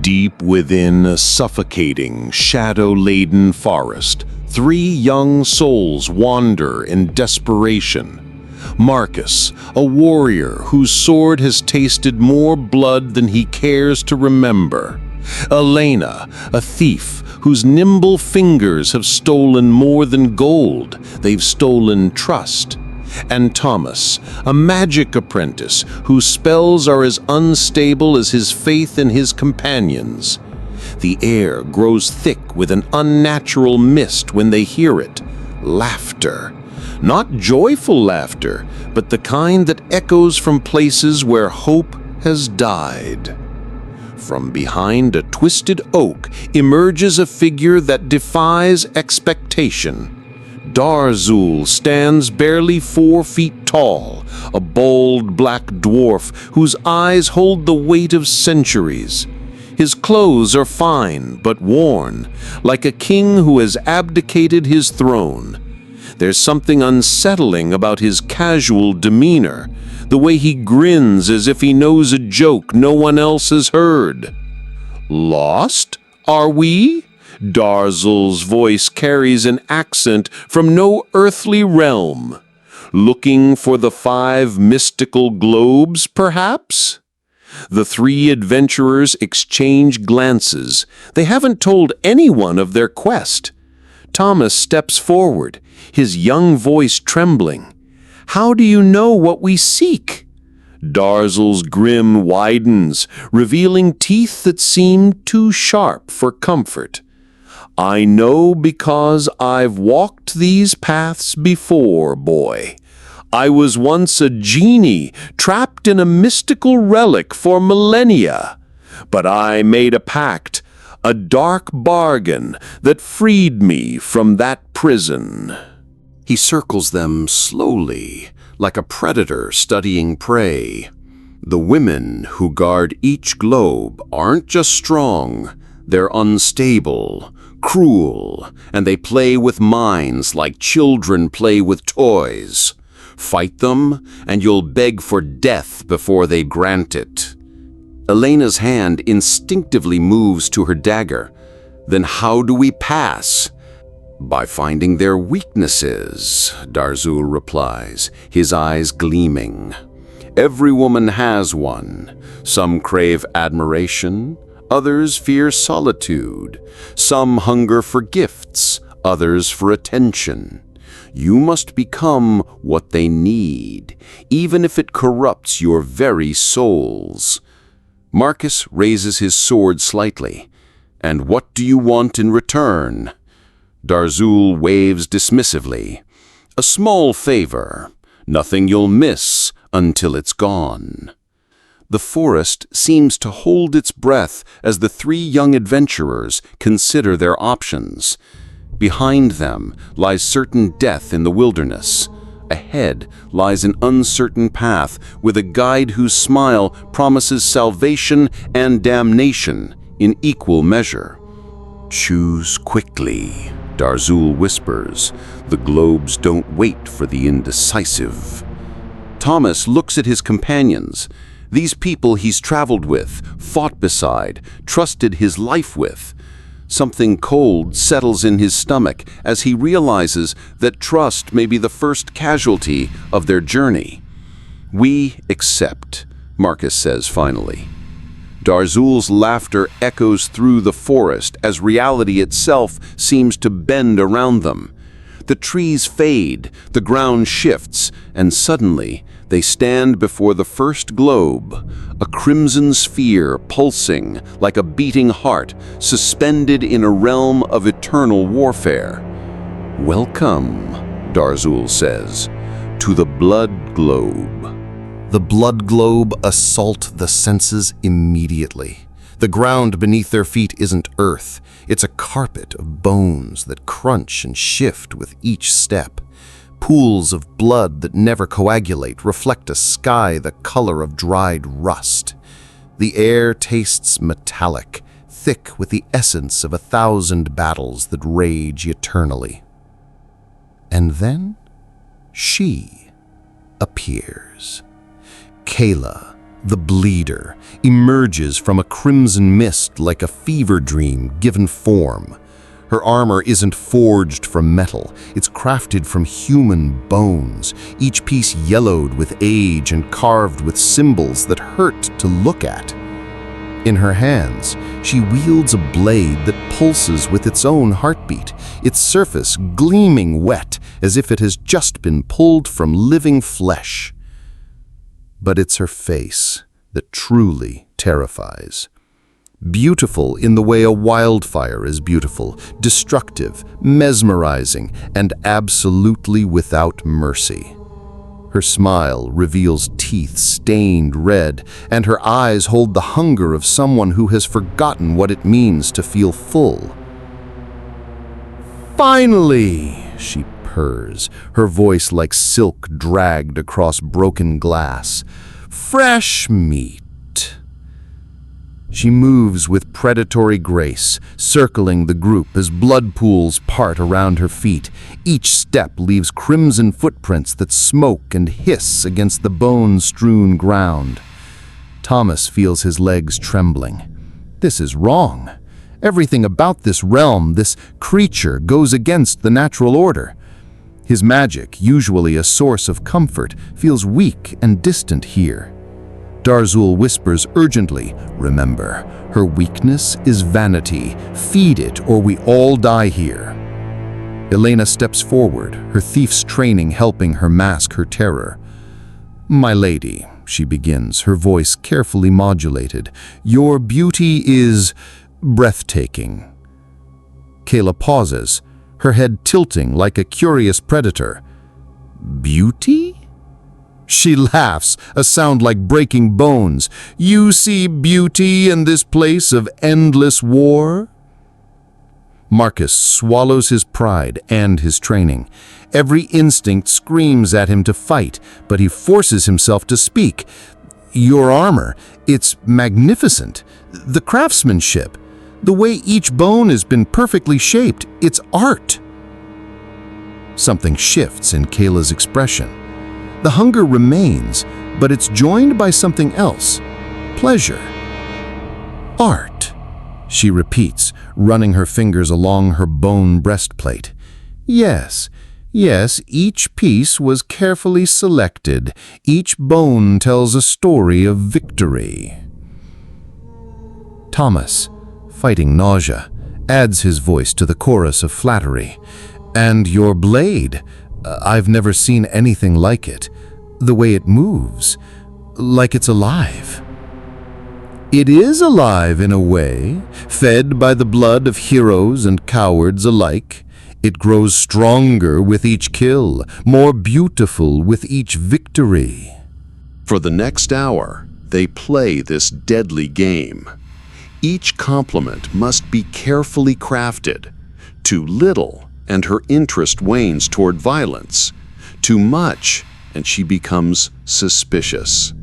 Deep within a suffocating, shadow-laden forest, three young souls wander in desperation. Marcus, a warrior whose sword has tasted more blood than he cares to remember. Elena, a thief whose nimble fingers have stolen more than gold, they've stolen trust. And Thomas, a magic apprentice whose spells are as unstable as his faith in his companions. The air grows thick with an unnatural mist when they hear it. Laughter. Not joyful laughter, but the kind that echoes from places where hope has died. From behind a twisted oak emerges a figure that defies expectation. Dahr'zul stands barely 4 feet tall, a bold black dwarf whose eyes hold the weight of centuries. His clothes are fine but worn, like a king who has abdicated his throne. There's something unsettling about his casual demeanor, the way he grins as if he knows a joke no one else has heard. Lost, are we? Dahr'zul's voice carries an accent from no earthly realm. Looking for the 5 mystical globes, perhaps? The 3 adventurers exchange glances. They haven't told anyone of their quest. Thomas steps forward, his young voice trembling. How do you know what we seek? Dahr'zul's grin widens, revealing teeth that seem too sharp for comfort. I know because I've walked these paths before, boy. I was once a genie trapped in a mystical relic for millennia. But I made a pact, a dark bargain that freed me from that prison. He circles them slowly, like a predator studying prey. The women who guard each globe aren't just strong, they're unstable, cruel, and they play with minds like children play with toys. Fight them, and you'll beg for death before they grant it. Elena's hand instinctively moves to her dagger. Then how do we pass? By finding their weaknesses, Dahr'zul replies, his eyes gleaming. Every woman has one. Some crave admiration, others fear solitude. Some hunger for gifts, others for attention. You must become what they need, even if it corrupts your very souls. Marcus raises his sword slightly. And what do you want in return? Dahr'zul waves dismissively. A small favor. Nothing you'll miss until it's gone. The forest seems to hold its breath as the 3 young adventurers consider their options. Behind them lies certain death in the wilderness. Ahead lies an uncertain path with a guide whose smile promises salvation and damnation in equal measure. Choose quickly, Dahr'zul whispers. The globes don't wait for the indecisive. Thomas looks at his companions. These people he's traveled with, fought beside, trusted his life with. Something cold settles in his stomach as he realizes that trust may be the first casualty of their journey. We accept, Marcus says finally. Dahr'zul's laughter echoes through the forest as reality itself seems to bend around them. The trees fade, the ground shifts, and suddenly they stand before the first globe, a crimson sphere pulsing like a beating heart, suspended in a realm of eternal warfare. Welcome, Dahr'zul says, to the blood globe. The blood globe assault the senses immediately. The ground beneath their feet isn't earth. It's a carpet of bones that crunch and shift with each step. Pools of blood that never coagulate reflect a sky the color of dried rust. The air tastes metallic, thick with the essence of 1,000 battles that rage eternally. And then she appears. Kayla, The bleeder emerges from a crimson mist like a fever dream given form. Her armor isn't forged from metal, it's crafted from human bones, each piece yellowed with age and carved with symbols that hurt to look at. In her hands, she wields a blade that pulses with its own heartbeat, its surface gleaming wet as if it has just been pulled from living flesh. But it's her face that truly terrifies. Beautiful in the way a wildfire is beautiful, destructive, mesmerizing, and absolutely without mercy. Her smile reveals teeth stained red, and her eyes hold the hunger of someone who has forgotten what it means to feel full. "Finally!" she purrs, her voice like silk dragged across broken glass. "Fresh meat." She moves with predatory grace, circling the group as blood pools part around her feet. Each step leaves crimson footprints that smoke and hiss against the bone-strewn ground. Thomas feels his legs trembling. This is wrong. Everything about this realm, this creature, goes against the natural order. His magic, usually a source of comfort, feels weak and distant here. Dahr'zul whispers urgently, "Remember, her weakness is vanity. Feed it or we all die here." Elena steps forward, her thief's training helping her mask her terror. "My lady," she begins, her voice carefully modulated, "your beauty is breathtaking." Kayla pauses, her head tilting like a curious predator. "Beauty?" She laughs, a sound like breaking bones. "You see beauty in this place of endless war?" Marcus swallows his pride and his training. Every instinct screams at him to fight, but he forces himself to speak. "Your armor, it's magnificent. The craftsmanship, the way each bone has been perfectly shaped, it's art." Something shifts in Kayla's expression. The hunger remains, but it's joined by something else. Pleasure. "Art," she repeats, running her fingers along her bone breastplate. Yes, each piece was carefully selected. Each bone tells a story of victory." Thomas, fighting nausea, adds his voice to the chorus of flattery. "And your blade, I've never seen anything like it. The way it moves, like it's alive." "It is alive in a way, fed by the blood of heroes and cowards alike. It grows stronger with each kill, more beautiful with each victory." For the next hour, they play this deadly game. Each compliment must be carefully crafted. Too little, and her interest wanes toward violence. Too much, and she becomes suspicious.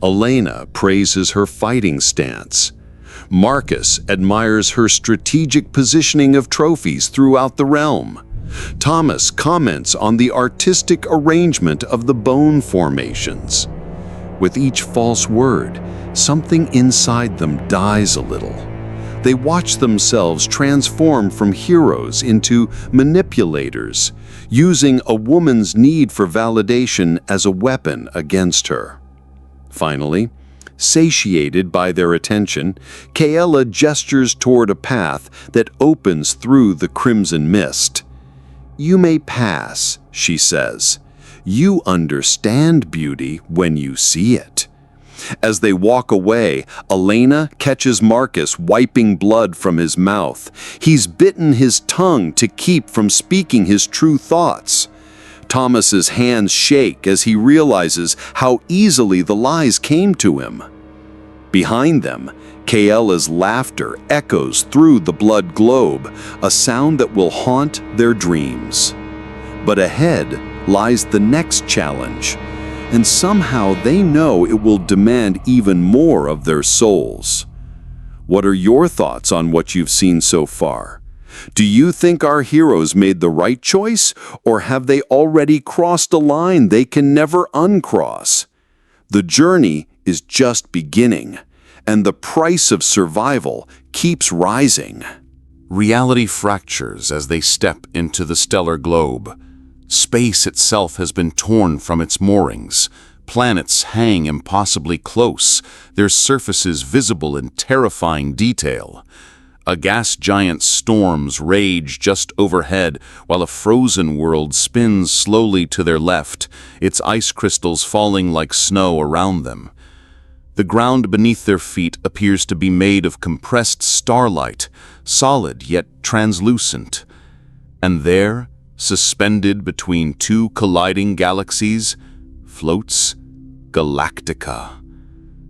Elena praises her fighting stance. Marcus admires her strategic positioning of trophies throughout the realm. Thomas comments on the artistic arrangement of the bone formations. With each false word, something inside them dies a little. They watch themselves transform from heroes into manipulators, using a woman's need for validation as a weapon against her. Finally, satiated by their attention, Kayla gestures toward a path that opens through the crimson mist. "You may pass," she says. "You understand beauty when you see it." As they walk away, Elena catches Marcus wiping blood from his mouth. He's bitten his tongue to keep from speaking his true thoughts. Thomas's hands shake as he realizes how easily the lies came to him. Behind them, Kayla's laughter echoes through the blood globe, a sound that will haunt their dreams. But ahead lies the next challenge, and somehow they know it will demand even more of their souls. What are your thoughts on what you've seen so far? Do you think our heroes made the right choice, or have they already crossed a line they can never uncross? The journey is just beginning, and the price of survival keeps rising. Reality fractures as they step into the stellar globe. Space itself has been torn from its moorings. Planets hang impossibly close, their surfaces visible in terrifying detail. A gas giant storms rage just overhead, while a frozen world spins slowly to their left, its ice crystals falling like snow around them. The ground beneath their feet appears to be made of compressed starlight, solid yet translucent. And there, suspended between two colliding galaxies, floats Galactica.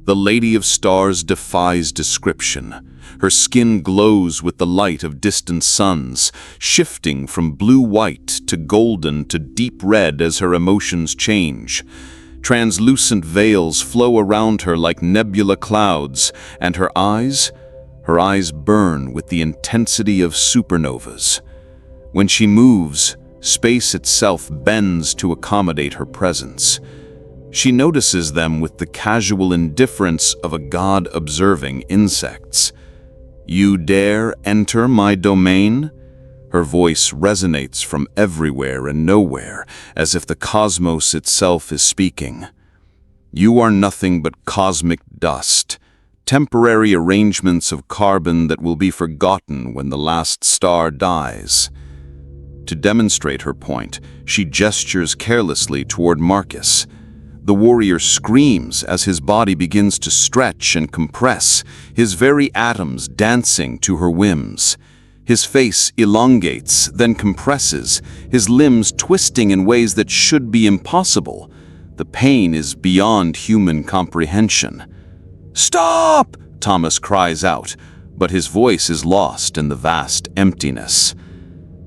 The Lady of Stars defies description. Her skin glows with the light of distant suns, shifting from blue-white to golden to deep red as her emotions change. Translucent veils flow around her like nebula clouds, and her eyes burn with the intensity of supernovas. When she moves, space itself bends to accommodate her presence. She notices them with the casual indifference of a god observing insects. "You dare enter my domain?" Her voice resonates from everywhere and nowhere, as if the cosmos itself is speaking. "You are nothing but cosmic dust, temporary arrangements of carbon that will be forgotten when the last star dies." To demonstrate her point, she gestures carelessly toward Marcus. The warrior screams as his body begins to stretch and compress, his very atoms dancing to her whims. His face elongates, then compresses, his limbs twisting in ways that should be impossible. The pain is beyond human comprehension. "Stop!" Thomas cries out, but his voice is lost in the vast emptiness.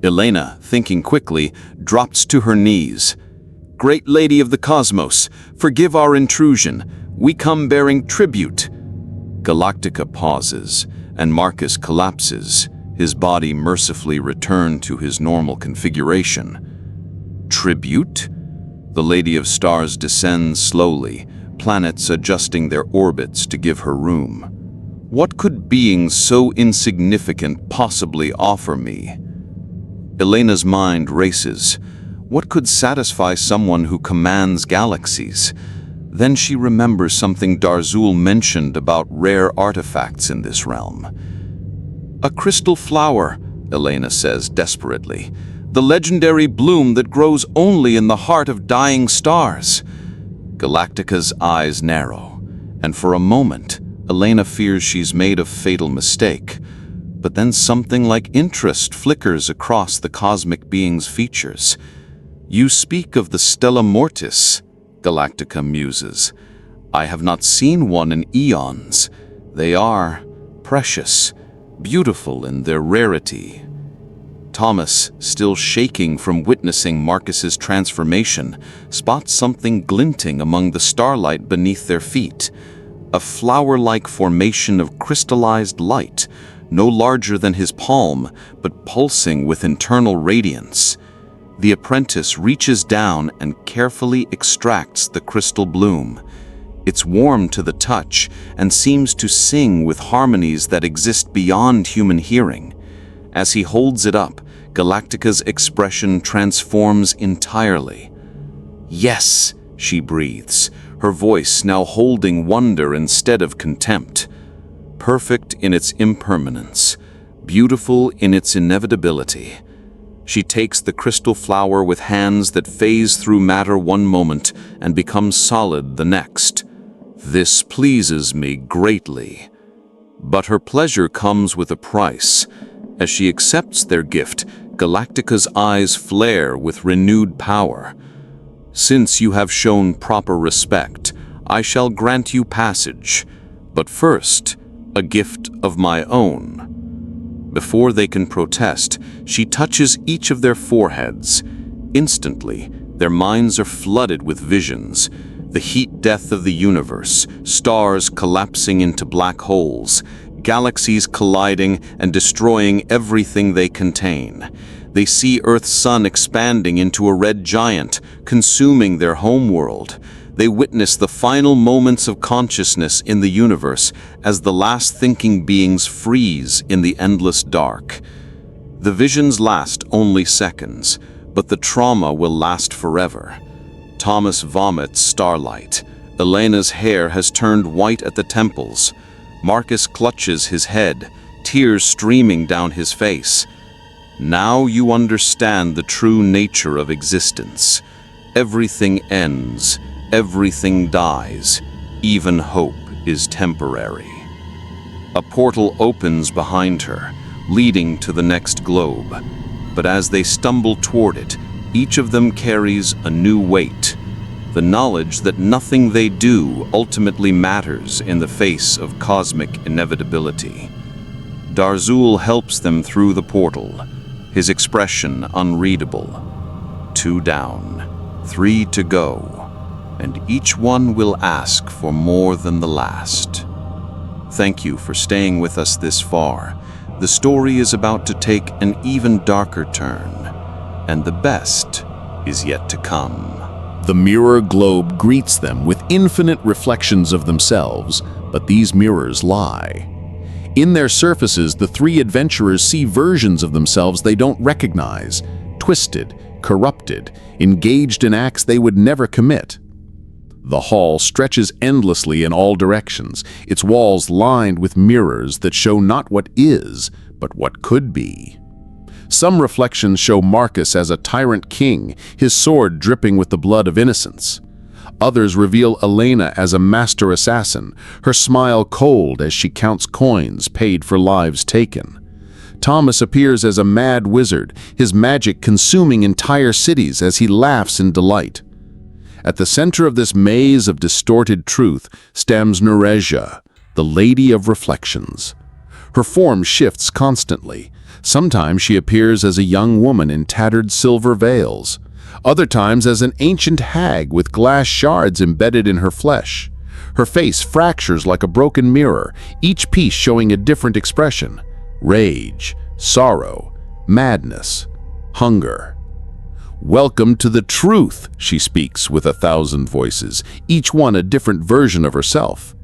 Elena, thinking quickly, drops to her knees. "Great Lady of the Cosmos, forgive our intrusion. We come bearing tribute." Galactica pauses, and Marcus collapses, his body mercifully returned to his normal configuration. "Tribute?" The Lady of Stars descends slowly, planets adjusting their orbits to give her room. "What could beings so insignificant possibly offer me?" Elena's mind races. What could satisfy someone who commands galaxies? Then she remembers something Dahr'zul mentioned about rare artifacts in this realm. "A crystal flower," Elena says desperately. "The legendary bloom that grows only in the heart of dying stars." Galactica's eyes narrow, and for a moment, Elena fears she's made a fatal mistake. But then something like interest flickers across the cosmic being's features. "You speak of the Stella Mortis," Galactica muses. "I have not seen one in eons. They are precious, beautiful in their rarity." Thomas, still shaking from witnessing Marcus's transformation, spots something glinting among the starlight beneath their feet. A flower-like formation of crystallized light, no larger than his palm, but pulsing with internal radiance. The apprentice reaches down and carefully extracts the crystal bloom. It's warm to the touch and seems to sing with harmonies that exist beyond human hearing. As he holds it up, Galactica's expression transforms entirely. "Yes," she breathes, her voice now holding wonder instead of contempt. Perfect in its impermanence, beautiful in its inevitability. She takes the crystal flower with hands that phase through matter one moment and become solid the next. "This pleases me greatly." But her pleasure comes with a price. As she accepts their gift, Galactica's eyes flare with renewed power. "Since you have shown proper respect, I shall grant you passage. But first, a gift of my own." Before they can protest, she touches each of their foreheads. Instantly, their minds are flooded with visions. The heat death of the universe, stars collapsing into black holes, galaxies colliding and destroying everything they contain. They see Earth's sun expanding into a red giant, consuming their homeworld. They witness the final moments of consciousness in the universe as the last thinking beings freeze in the endless dark. The visions last only seconds, but the trauma will last forever. Thomas vomits starlight. Elena's hair has turned white at the temples. Marcus clutches his head, tears streaming down his face. Now you understand the true nature of existence. Everything ends, everything dies, even hope is temporary. A portal opens behind her, leading to the next globe. But as they stumble toward it, each of them carries a new weight. The knowledge that nothing they do ultimately matters in the face of cosmic inevitability. Dahr'zul helps them through the portal, his expression unreadable. 2 down, 3 to go, and each one will ask for more than the last. Thank you for staying with us this far. The story is about to take an even darker turn, and the best is yet to come. The mirror globe greets them with infinite reflections of themselves, but these mirrors lie. In their surfaces, the 3 adventurers see versions of themselves they don't recognize, twisted, corrupted, engaged in acts they would never commit. The hall stretches endlessly in all directions, its walls lined with mirrors that show not what is, but what could be. Some reflections show Marcus as a tyrant king, his sword dripping with the blood of innocence. Others reveal Elena as a master assassin, her smile cold as she counts coins paid for lives taken. Thomas appears as a mad wizard, his magic consuming entire cities as he laughs in delight. At the center of this maze of distorted truth stands Nereja, the Lady of Reflections. Her form shifts constantly. Sometimes she appears as a young woman in tattered silver veils, other times as an ancient hag with glass shards embedded in her flesh. Her face fractures like a broken mirror, each piece showing a different expression: rage, sorrow, madness, hunger. "Welcome to the truth," she speaks with 1,000 voices, each one a different version of herself.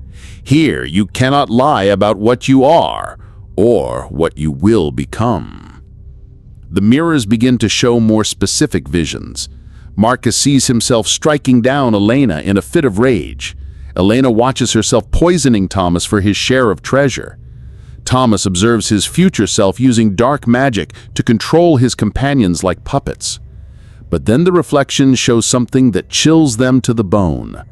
"Here you cannot lie about what you are, or what you will become." The mirrors begin to show more specific visions. Marcus sees himself striking down Elena in a fit of rage. Elena watches herself poisoning Thomas for his share of treasure. Thomas observes his future self using dark magic to control his companions like puppets. But then the reflection shows something that chills them to the bone.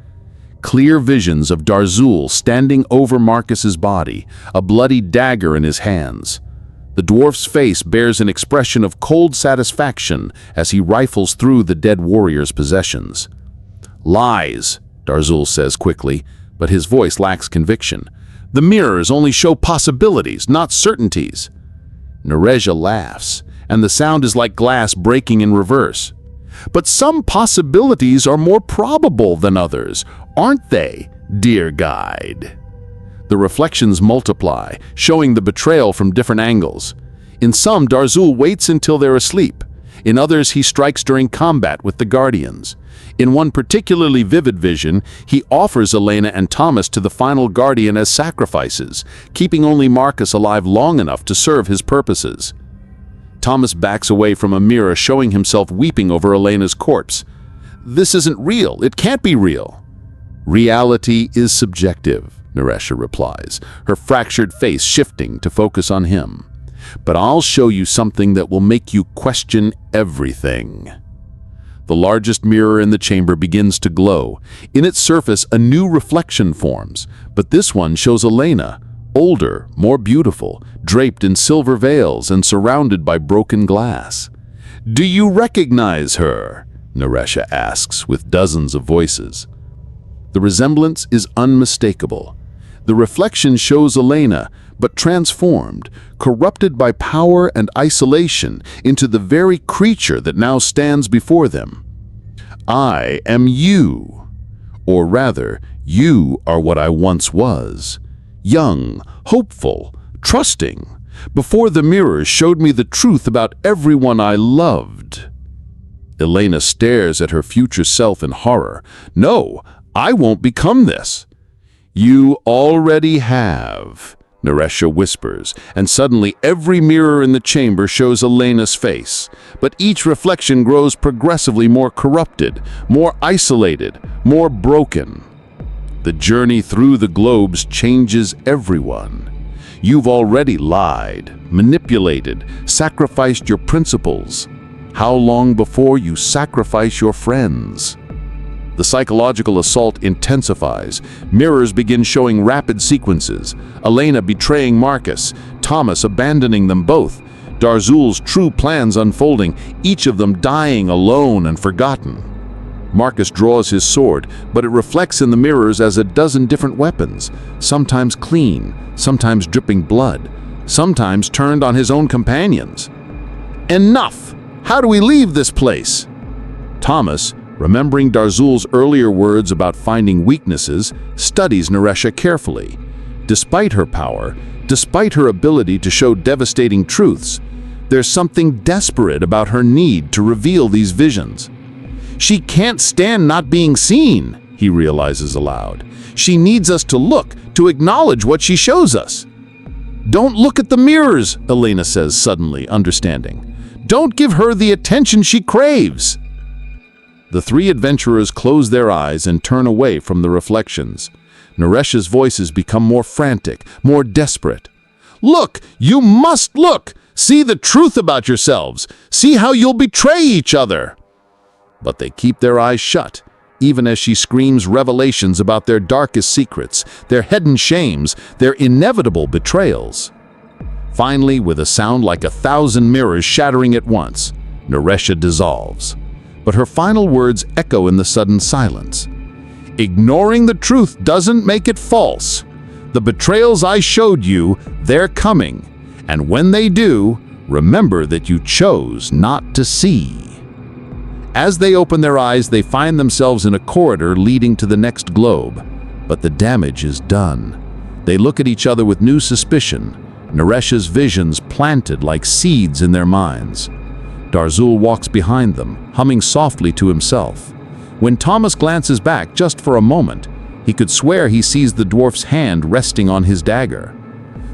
Clear visions of Dahr'zul standing over Marcus's body, a bloody dagger in his hands. The dwarf's face bears an expression of cold satisfaction as he rifles through the dead warrior's possessions. "Lies," Dahr'zul says quickly, but his voice lacks conviction. "The mirrors only show possibilities, not certainties." Nereja laughs, and the sound is like glass breaking in reverse. "But some possibilities are more probable than others, aren't they, dear guide?" The reflections multiply, showing the betrayal from different angles. In some, Dahr'zul waits until they're asleep. In others, he strikes during combat with the Guardians. In one particularly vivid vision, he offers Elena and Thomas to the final Guardian as sacrifices, keeping only Marcus alive long enough to serve his purposes. Thomas backs away from a mirror, showing himself weeping over Elena's corpse. "This isn't real. It can't be real." "Reality is subjective," Nereja replies, her fractured face shifting to focus on him. "But I'll show you something that will make you question everything." The largest mirror in the chamber begins to glow. In its surface, a new reflection forms, but this one shows Elena, older, more beautiful, draped in silver veils and surrounded by broken glass. "Do you recognize her?" Nereja asks with dozens of voices. The resemblance is unmistakable. The reflection shows Elena, but transformed, corrupted by power and isolation into the very creature that now stands before them. "I am you. Or rather, you are what I once was. Young, hopeful, trusting, before the mirror showed me the truth about everyone I loved." Elena stares at her future self in horror. "No, I won't become this." "You already have," Naresha whispers, and suddenly every mirror in the chamber shows Elena's face. But each reflection grows progressively more corrupted, more isolated, more broken. The journey through the globes changes everyone. You've already lied, manipulated, sacrificed your principles. How long before you sacrifice your friends? The psychological assault intensifies. Mirrors begin showing rapid sequences. Elena betraying Marcus, Thomas abandoning them both, Dahr'zul's true plans unfolding, each of them dying alone and forgotten. Marcus draws his sword, but it reflects in the mirrors as a dozen different weapons, sometimes clean, sometimes dripping blood, sometimes turned on his own companions. "Enough! How do we leave this place?" Thomas, remembering Dahr'zul's earlier words about finding weaknesses, studies Naresha carefully. Despite her power, despite her ability to show devastating truths, there's something desperate about her need to reveal these visions. She can't stand not being seen, he realizes aloud. She needs us to look, to acknowledge what she shows us. "Don't look at the mirrors," Elena says suddenly, understanding. "Don't give her the attention she craves." The three adventurers close their eyes and turn away from the reflections. Naresha's voices become more frantic, more desperate. "Look! You must look! See the truth about yourselves! See how you'll betray each other!" But they keep their eyes shut, even as she screams revelations about their darkest secrets, their hidden shames, their inevitable betrayals. Finally, with a sound like 1,000 mirrors shattering at once, Naresha dissolves. But her final words echo in the sudden silence. "Ignoring the truth doesn't make it false. The betrayals I showed you, they're coming. And when they do, remember that you chose not to see." As they open their eyes, they find themselves in a corridor leading to the next globe. But the damage is done. They look at each other with new suspicion, Naresha's visions planted like seeds in their minds. Dahr'zul walks behind them, humming softly to himself. When Thomas glances back just for a moment, he could swear he sees the dwarf's hand resting on his dagger.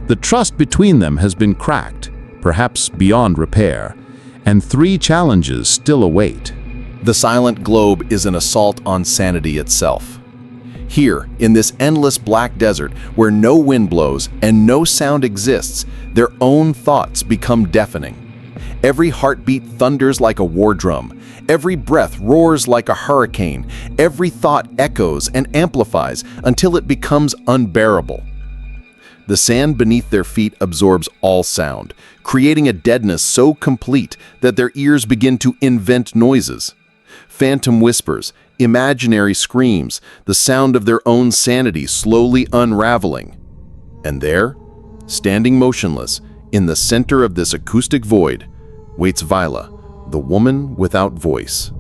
The trust between them has been cracked, perhaps beyond repair, and 3 challenges still await. The silent globe is an assault on sanity itself. Here, in this endless black desert, where no wind blows and no sound exists, their own thoughts become deafening. Every heartbeat thunders like a war drum. Every breath roars like a hurricane. Every thought echoes and amplifies until it becomes unbearable. The sand beneath their feet absorbs all sound, creating a deadness so complete that their ears begin to invent noises. Phantom whispers, imaginary screams, the sound of their own sanity slowly unraveling. And there, standing motionless, in the center of this acoustic void, waits Vila, the woman without voice.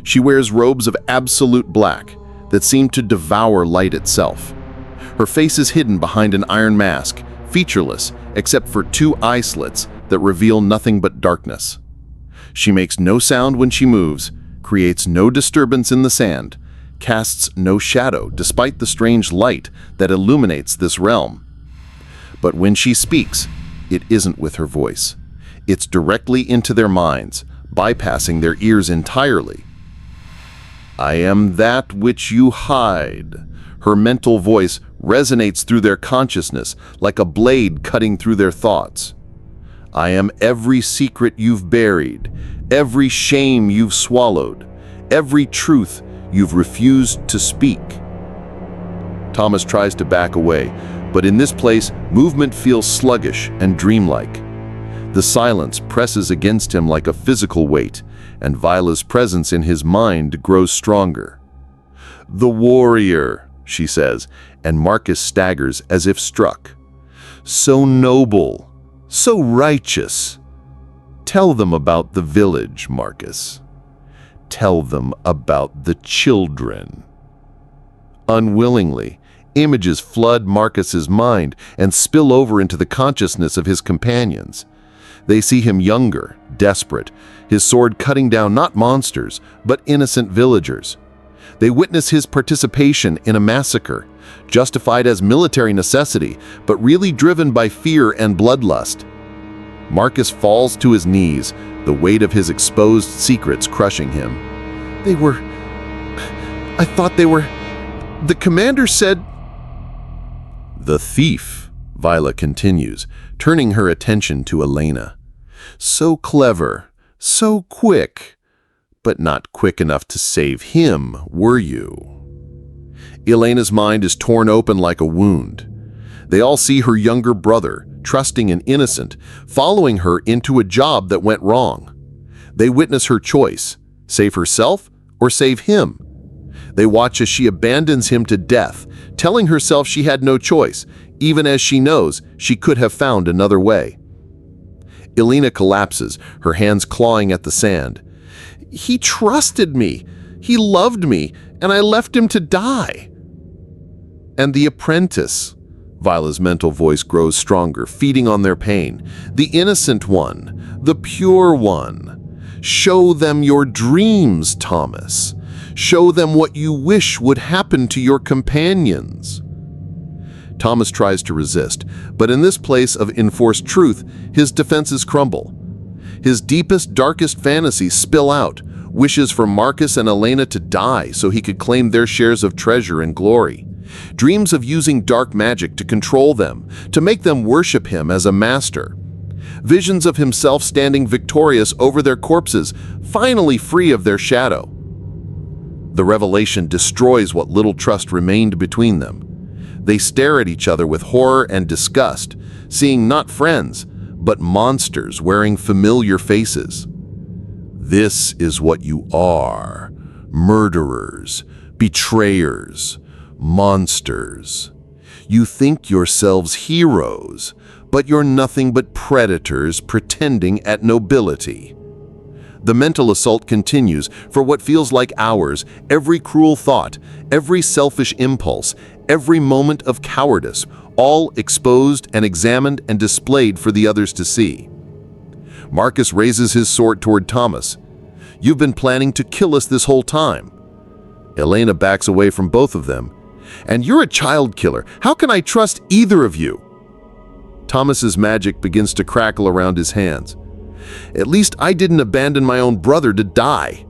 She wears robes of absolute black that seem to devour light itself. Her face is hidden behind an iron mask, featureless except for 2 eye slits that reveal nothing but darkness. She makes no sound when she moves, creates no disturbance in the sand, casts no shadow despite the strange light that illuminates this realm. But when she speaks, it isn't with her voice. It's directly into their minds, bypassing their ears entirely. "I am that which you hide." Her mental voice resonates through their consciousness like a blade cutting through their thoughts. "I am every secret you've buried, every shame you've swallowed, every truth you've refused to speak." Thomas tries to back away, but in this place, movement feels sluggish and dreamlike. The silence presses against him like a physical weight, and Vila's presence in his mind grows stronger. "The warrior," she says, and Marcus staggers as if struck. "So noble, so righteous. Tell them about the village, Marcus. Tell them about the children." Unwillingly, images flood Marcus's mind and spill over into the consciousness of his companions. They see him younger, desperate, his sword cutting down not monsters, but innocent villagers. They witness his participation in a massacre, justified as military necessity, but really driven by fear and bloodlust. Marcus falls to his knees, the weight of his exposed secrets crushing him. I thought they were... The commander said... The thief, Viola continues, turning her attention to Elena. So clever, so quick, but not quick enough to save him, were you? Elena's mind is torn open like a wound. They all see her younger brother, trusting and innocent, following her into a job that went wrong. They witness her choice, save herself or save him. They watch as she abandons him to death, telling herself she had no choice, even as she knows she could have found another way. Elena collapses, her hands clawing at the sand. He trusted me, he loved me, and I left him to die. And the apprentice, Viola's mental voice grows stronger, feeding on their pain. The innocent one, the pure one. Show them your dreams, Thomas. Show them what you wish would happen to your companions. Thomas tries to resist, but in this place of enforced truth, his defenses crumble. His deepest, darkest fantasies spill out, wishes for Marcus and Elena to die so he could claim their shares of treasure and glory. Dreams of using dark magic to control them, to make them worship him as a master. Visions of himself standing victorious over their corpses, finally free of their shadow. The revelation destroys what little trust remained between them. They stare at each other with horror and disgust, seeing not friends, but monsters wearing familiar faces. This is what you are: murderers, betrayers, monsters. You think yourselves heroes, but you're nothing but predators pretending at nobility. The mental assault continues for what feels like hours, every cruel thought, every selfish impulse, every moment of cowardice, all exposed and examined and displayed for the others to see. Marcus raises his sword toward Thomas. You've been planning to kill us this whole time. Elena backs away from both of them. And you're a child killer. How can I trust either of you? Thomas's magic begins to crackle around his hands. At least I didn't abandon my own brother to die.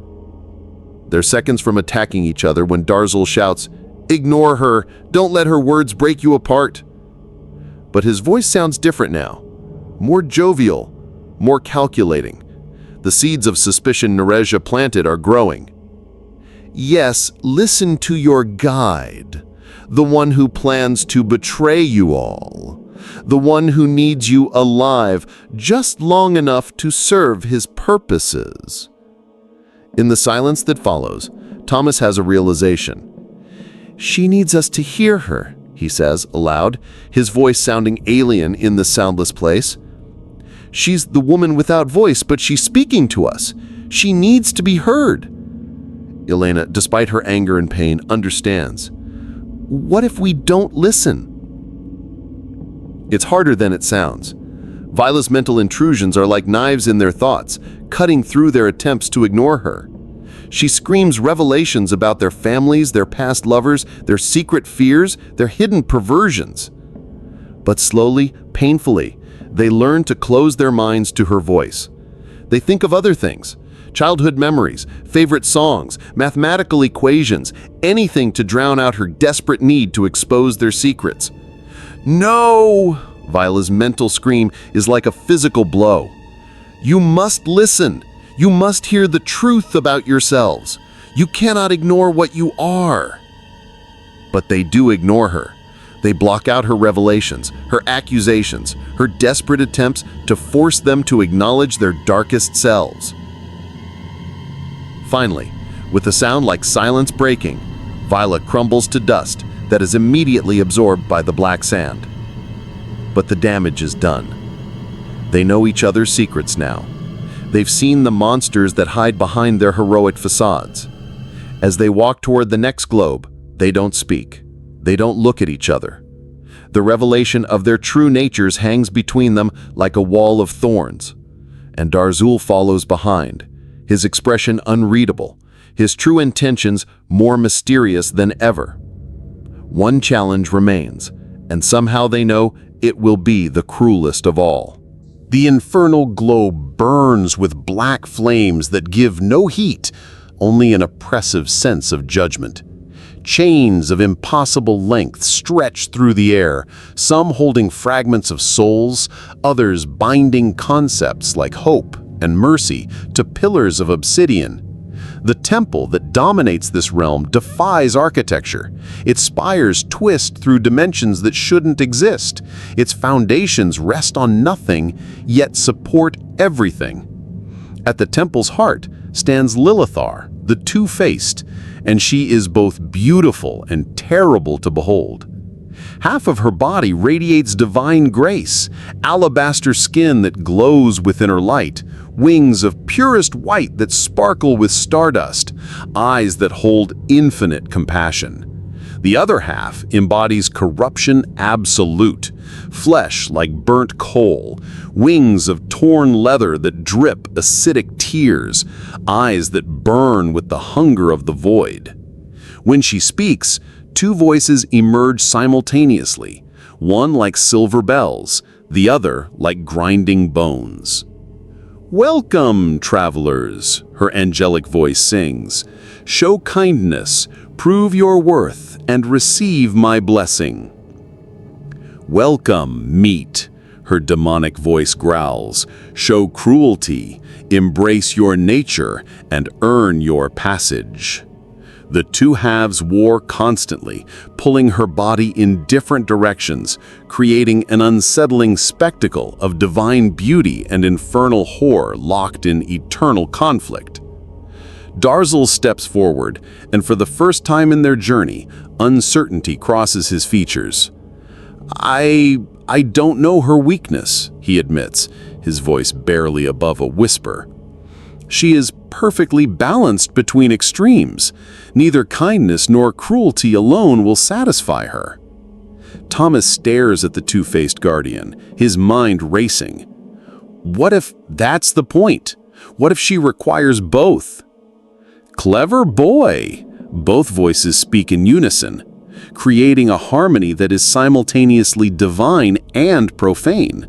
They're seconds from attacking each other when Dahr'zul shouts, Ignore her, don't let her words break you apart. But his voice sounds different now, more jovial, more calculating. The seeds of suspicion Nereja planted are growing. Yes, listen to your guide, the one who plans to betray you all. The one who needs you alive just long enough to serve his purposes. In the silence that follows, Thomas has a realization. She needs us to hear her, he says aloud, his voice sounding alien in the soundless place. She's the woman without voice, but she's speaking to us. She needs to be heard. Elena, despite her anger and pain, understands. What if we don't listen? It's harder than it sounds. Viola's mental intrusions are like knives in their thoughts, cutting through their attempts to ignore her. She screams revelations about their families, their past lovers, their secret fears, their hidden perversions. But slowly, painfully, they learn to close their minds to her voice. They think of other things. Childhood memories, favorite songs, mathematical equations, anything to drown out her desperate need to expose their secrets. No! Viola's mental scream is like a physical blow. You must listen. You must hear the truth about yourselves. You cannot ignore what you are. But they do ignore her. They block out her revelations, her accusations, her desperate attempts to force them to acknowledge their darkest selves. Finally, with a sound like silence breaking, Viola crumbles to dust that is immediately absorbed by the black sand. But the damage is done. They know each other's secrets now. They've seen the monsters that hide behind their heroic facades. As they walk toward the next globe, they don't speak. They don't look at each other. The revelation of their true natures hangs between them like a wall of thorns. And Dahr'zul follows behind, his expression unreadable, his true intentions more mysterious than ever. One challenge remains, and somehow they know it will be the cruelest of all. The infernal globe burns with black flames that give no heat, only an oppressive sense of judgment. Chains of impossible length stretch through the air, some holding fragments of souls, others binding concepts like hope and mercy to pillars of obsidian. The temple that dominates this realm defies architecture. Its spires twist through dimensions that shouldn't exist. Its foundations rest on nothing, yet support everything. At the temple's heart stands Lilithar, the two-faced, and she is both beautiful and terrible to behold. Half of her body radiates divine grace, alabaster skin that glows within her light, wings of purest white that sparkle with stardust, eyes that hold infinite compassion. The other half embodies corruption absolute, flesh like burnt coal, wings of torn leather that drip acidic tears, eyes that burn with the hunger of the void. When she speaks, two voices emerge simultaneously, one like silver bells, the other like grinding bones. "Welcome, travelers," her angelic voice sings. "Show kindness, prove your worth, and receive my blessing." "Welcome, meat," her demonic voice growls. "Show cruelty, embrace your nature, and earn your passage." The two halves war constantly, pulling her body in different directions, creating an unsettling spectacle of divine beauty and infernal horror locked in eternal conflict. Dahr'zul steps forward, and for the first time in their journey, uncertainty crosses his features. I don't know her weakness," he admits, his voice barely above a whisper. "She is perfectly balanced between extremes. Neither kindness nor cruelty alone will satisfy her." Thomas stares at the two-faced guardian, his mind racing. What if that's the point? What if she requires both? "Clever boy," both voices speak in unison, creating a harmony that is simultaneously divine and profane.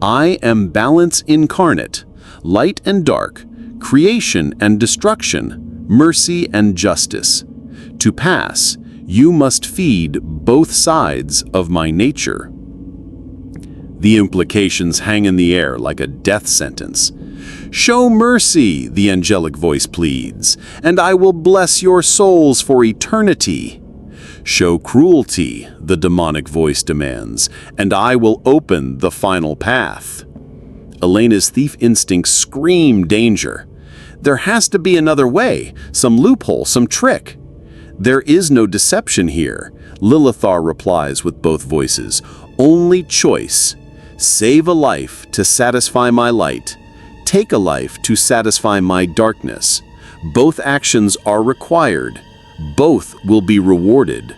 "I am balance incarnate, light and dark, creation and destruction, mercy and justice. To pass, you must feed both sides of my nature." The implications hang in the air like a death sentence. "Show mercy," the angelic voice pleads, "and I will bless your souls for eternity." "Show cruelty," the demonic voice demands, "and I will open the final path." Elena's thief instincts scream danger. There has to be another way, some loophole, some trick. "There is no deception here," Lilithar replies with both voices. "Only choice. Save a life to satisfy my light. Take a life to satisfy my darkness. Both actions are required. Both will be rewarded."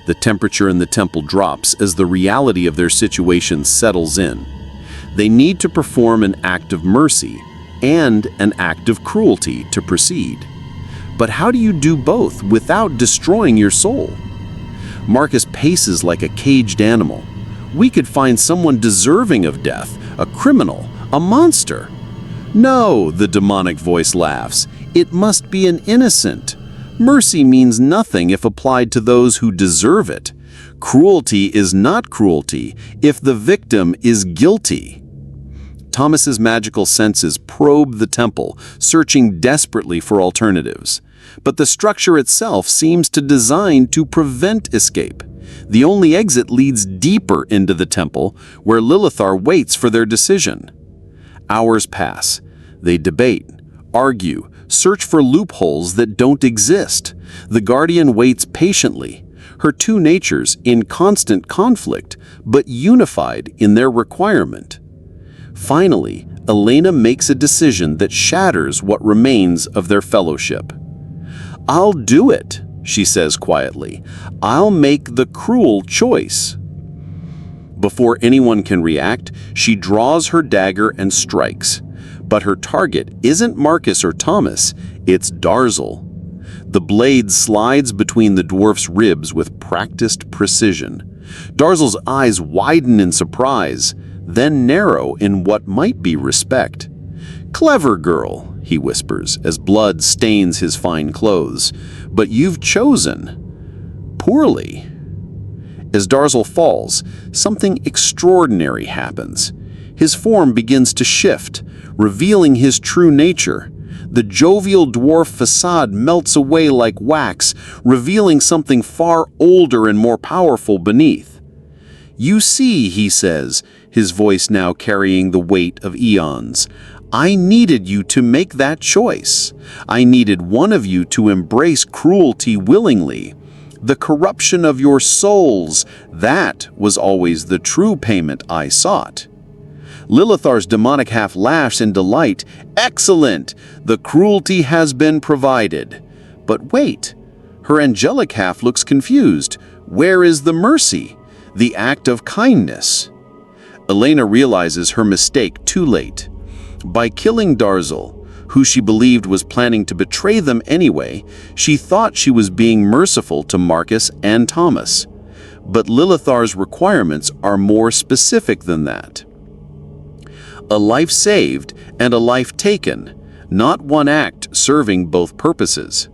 The temperature in the temple drops as the reality of their situation settles in. They need to perform an act of mercy and an act of cruelty to proceed. But how do you do both without destroying your soul? Marcus paces like a caged animal. We could find someone deserving of death, a criminal, a monster. "No," the demonic voice laughs, "it must be an innocent. Mercy means nothing if applied to those who deserve it. Cruelty is not cruelty if the victim is guilty." Thomas's magical senses probe the temple, searching desperately for alternatives. But the structure itself seems designed to prevent escape. The only exit leads deeper into the temple, where Lilithar waits for their decision. Hours pass. They debate, argue, search for loopholes that don't exist. The Guardian waits patiently, her two natures in constant conflict, but unified in their requirement. Finally, Elena makes a decision that shatters what remains of their fellowship. "I'll do it," she says quietly. "I'll make the cruel choice." Before anyone can react, she draws her dagger and strikes. But her target isn't Marcus or Thomas, it's Dahr'zul. The blade slides between the dwarf's ribs with practiced precision. Dahr'zul's eyes widen in surprise, then narrow in what might be respect. "Clever girl," he whispers as blood stains his fine clothes, "but you've chosen poorly." As Dahr'zul falls, something extraordinary happens. His form begins to shift, revealing his true nature. The jovial dwarf facade melts away like wax, revealing something far older and more powerful beneath. "You see," he says, his voice now carrying the weight of eons, "I needed you to make that choice. I needed one of you to embrace cruelty willingly. The corruption of your souls, that was always the true payment I sought." Lilithar's demonic half laughs in delight. "Excellent! The cruelty has been provided." But wait, her angelic half looks confused. Where is the mercy? The act of kindness? Elena realizes her mistake too late. By killing Dahr'zul, who she believed was planning to betray them anyway, she thought she was being merciful to Marcus and Thomas. But Lilithar's requirements are more specific than that. A life saved and a life taken, not one act serving both purposes.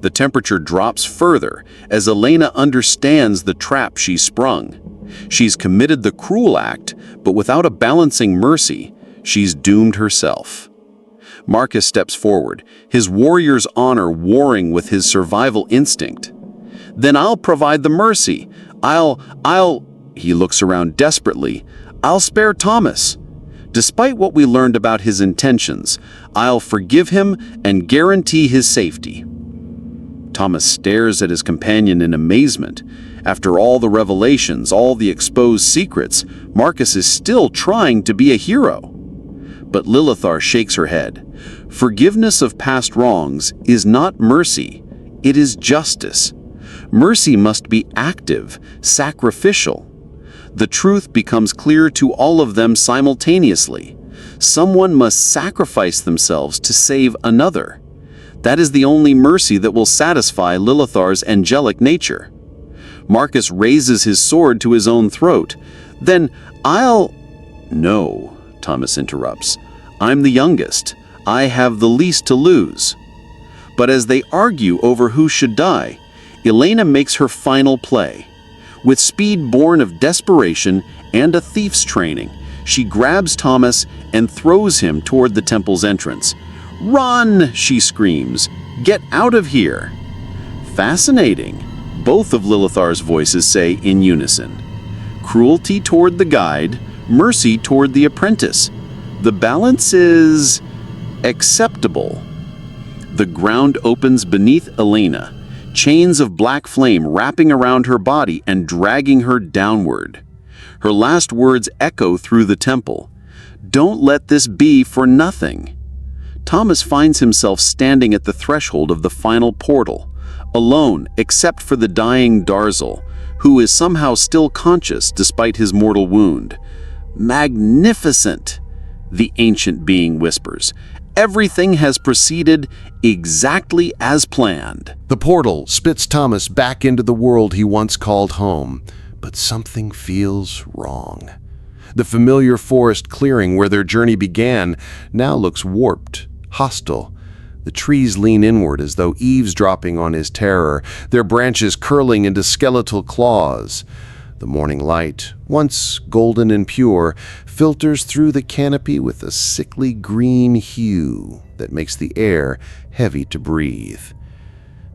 The temperature drops further as Elena understands the trap she sprung. She's committed the cruel act, but without a balancing mercy, she's doomed herself. Marcus steps forward, his warrior's honor warring with his survival instinct. "Then I'll provide the mercy. He looks around desperately. "I'll spare Thomas. Despite what we learned about his intentions, I'll forgive him and guarantee his safety." Thomas stares at his companion in amazement. After all the revelations, all the exposed secrets, Marcus is still trying to be a hero. But Lilithar shakes her head. Forgiveness of past wrongs is not mercy, it is justice. Mercy must be active, sacrificial. The truth becomes clear to all of them simultaneously. Someone must sacrifice themselves to save another. That is the only mercy that will satisfy Lilithar's angelic nature. Marcus raises his sword to his own throat. "Then No," Thomas interrupts. "I'm the youngest. I have the least to lose." But as they argue over who should die, Elena makes her final play. With speed born of desperation and a thief's training, she grabs Thomas and throws him toward the temple's entrance. "Run!" she screams. "Get out of here!" Fascinating, both of Lilithar's voices say in unison. Cruelty toward the guide, mercy toward the apprentice. The balance is acceptable. The ground opens beneath Elena, chains of black flame wrapping around her body and dragging her downward. Her last words echo through the temple. "Don't let this be for nothing." Thomas finds himself standing at the threshold of the final portal, alone except for the dying Dahr'zul, who is somehow still conscious despite his mortal wound. "Magnificent," the ancient being whispers. "Everything has proceeded exactly as planned." The portal spits Thomas back into the world he once called home, but something feels wrong. The familiar forest clearing where their journey began now looks warped, hostile. The trees lean inward as though eavesdropping on his terror, their branches curling into skeletal claws. The morning light, once golden and pure, filters through the canopy with a sickly green hue that makes the air heavy to breathe.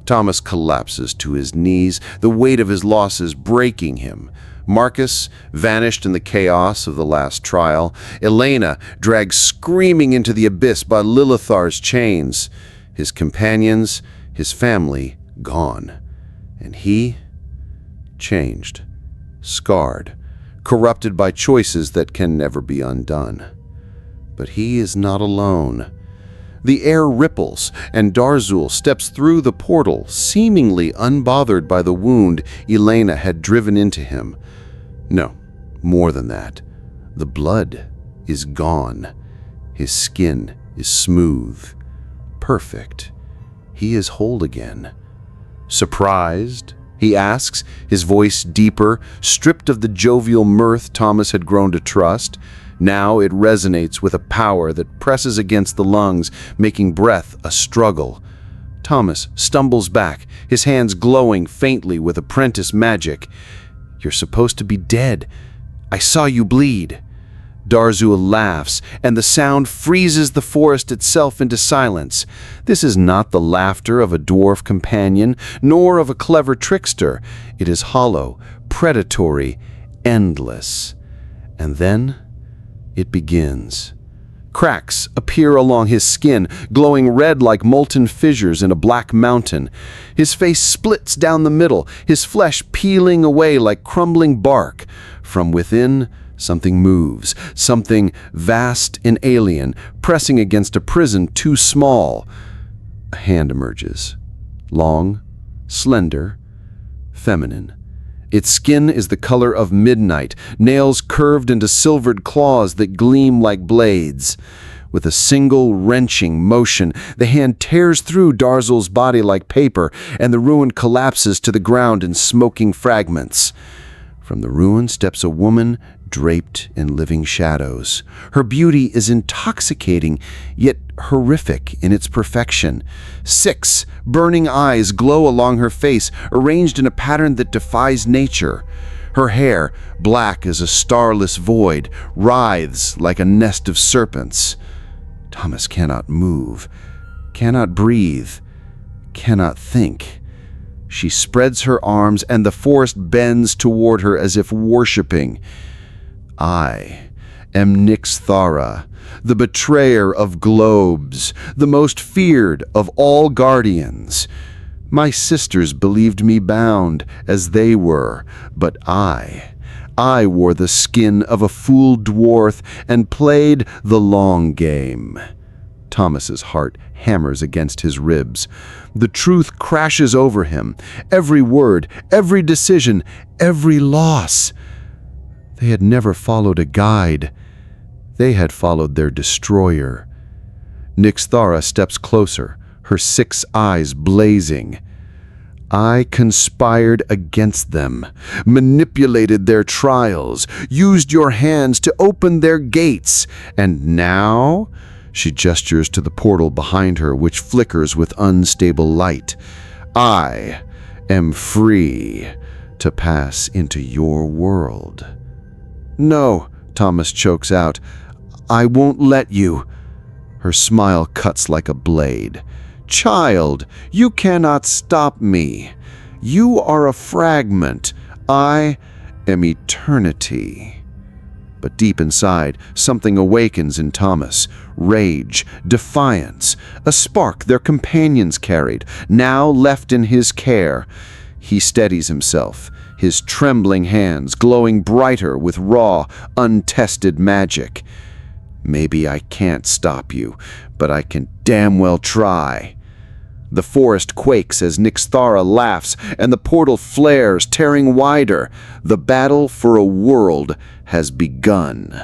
Thomas collapses to his knees, the weight of his losses breaking him. Marcus, vanished in the chaos of the last trial. Elena, dragged screaming into the abyss by Lilithar's chains. His companions, his family, gone. And he, changed, scarred, corrupted by choices that can never be undone. But he is not alone. The air ripples, and Dahr'zul steps through the portal, seemingly unbothered by the wound Elena had driven into him. No, more than that. The blood is gone. His skin is smooth, perfect. He is whole again. Surprised? He asks, his voice deeper, stripped of the jovial mirth Thomas had grown to trust. Now it resonates with a power that presses against the lungs, making breath a struggle. Thomas stumbles back, his hands glowing faintly with apprentice magic. "You're supposed to be dead. I saw you bleed." Dahr'zul laughs, and the sound freezes the forest itself into silence. This is not the laughter of a dwarf companion, nor of a clever trickster. It is hollow, predatory, endless. And then it begins. Cracks appear along his skin, glowing red like molten fissures in a black mountain. His face splits down the middle, his flesh peeling away like crumbling bark. From within, something moves, something vast and alien, pressing against a prison too small. A hand emerges. Long, slender, feminine. Its skin is the color of midnight, nails curved into silvered claws that gleam like blades. With a single wrenching motion, the hand tears through Dahr'zul's body like paper, and the ruin collapses to the ground in smoking fragments. From the ruin steps a woman draped in living shadows. Her beauty is intoxicating, yet horrific in its perfection. 6 burning eyes glow along her face, arranged in a pattern that defies nature. Her hair, black as a starless void, writhes like a nest of serpents. Thomas cannot move, cannot breathe, cannot think. She spreads her arms, and the forest bends toward her as if worshipping. "I am Nyxthara, the betrayer of GLOBES, the most feared of all guardians. My sisters believed me bound, as they were, but I wore the skin of a fool dwarf and played the long game." Thomas's heart hammers against his ribs. The truth crashes over him. Every word, every decision, every loss. They had never followed a guide. They had followed their destroyer. Nyxthara steps closer, her 6 eyes blazing. "I conspired against them, manipulated their trials, used your hands to open their gates, and now..." She gestures to the portal behind her, which flickers with unstable light. "I am free to pass into your world." "No," Thomas chokes out. "I won't let you." Her smile cuts like a blade. "Child, you cannot stop me. You are a fragment. I am eternity." But deep inside, something awakens in Thomas. Rage, defiance, a spark their companions carried, now left in his care. He steadies himself, his trembling hands glowing brighter with raw, untested magic. "Maybe I can't stop you, but I can damn well try." The forest quakes as Nyxthara laughs, and the portal flares, tearing wider. The battle for a world has begun.